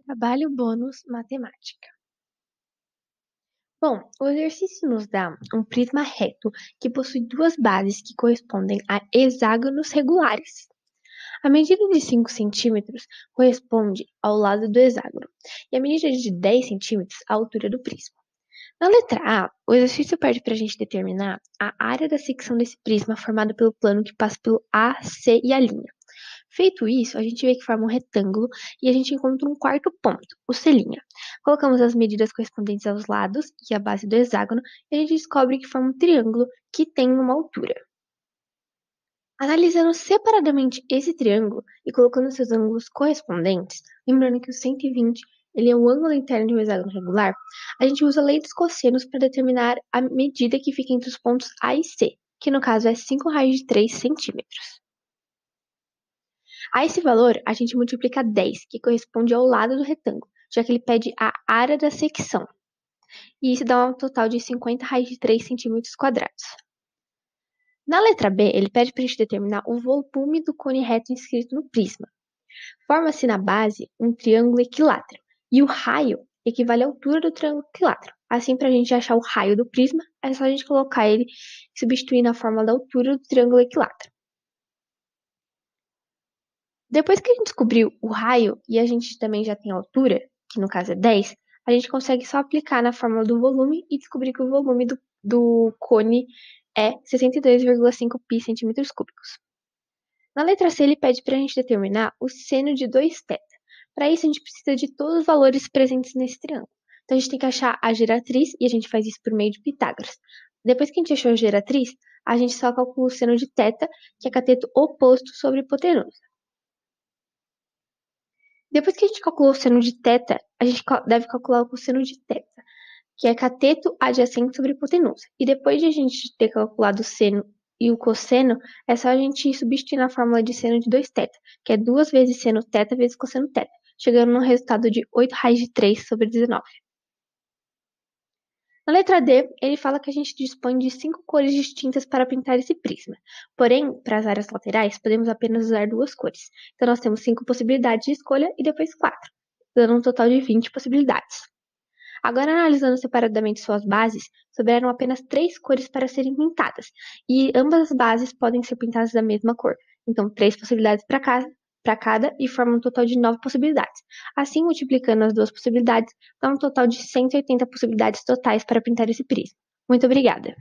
Trabalho bônus matemática. Bom, o exercício nos dá um prisma reto que possui duas bases que correspondem a hexágonos regulares. A medida de 5 centímetros corresponde ao lado do hexágono e a medida de 10 centímetros à altura do prisma. Na letra A, o exercício pede para a gente determinar a área da secção desse prisma formada pelo plano que passa pelo A, C e a linha. Feito isso, a gente vê que forma um retângulo e a gente encontra um quarto ponto, o C'. Colocamos as medidas correspondentes aos lados e à base do hexágono e a gente descobre que forma um triângulo que tem uma altura. Analisando separadamente esse triângulo e colocando seus ângulos correspondentes, lembrando que o 120 ele é o ângulo interno de um hexágono regular, a gente usa a lei dos cossenos para determinar a medida que fica entre os pontos A e C, que no caso é 5 raios de 3 centímetros. A esse valor, a gente multiplica 10, que corresponde ao lado do retângulo, já que ele pede a área da secção. E isso dá um total de 50 raios de 3 centímetros quadrados. Na letra B, ele pede para a gente determinar o volume do cone reto inscrito no prisma. Forma-se na base um triângulo equilátero, e o raio equivale à altura do triângulo equilátero. Assim, para a gente achar o raio do prisma, é só a gente colocar ele e substituir na fórmula da altura do triângulo equilátero. Depois que a gente descobriu o raio e a gente também já tem a altura, que no caso é 10, a gente consegue só aplicar na fórmula do volume e descobrir que o volume do cone é 62,5 pi centímetros cúbicos. Na letra C, ele pede para a gente determinar o seno de 2θ. Para isso, a gente precisa de todos os valores presentes nesse triângulo. Então, a gente tem que achar a geratriz e a gente faz isso por meio de Pitágoras. Depois que a gente achou a geratriz, a gente só calcula o seno de θ, que é cateto oposto sobre hipotenusa. Depois que a gente calculou o seno de θ, a gente deve calcular o cosseno de θ, que é cateto adjacente sobre hipotenusa. E depois de a gente ter calculado o seno e o cosseno, é só a gente substituir na fórmula de seno de 2θ, que é 2 vezes seno θ vezes cosseno θ, chegando no resultado de 8 raios de 3 sobre 19. Na letra D, ele fala que a gente dispõe de 5 cores distintas para pintar esse prisma. Porém, para as áreas laterais, podemos apenas usar 2 cores. Então, nós temos 5 possibilidades de escolha e depois 4, dando um total de 20 possibilidades. Agora, analisando separadamente suas bases, sobraram apenas 3 cores para serem pintadas, e ambas as bases podem ser pintadas da mesma cor. Então, 3 possibilidades para cada e forma um total de 9 possibilidades. Assim, multiplicando as duas possibilidades, dá um total de 180 possibilidades totais para pintar esse prisma. Muito obrigada!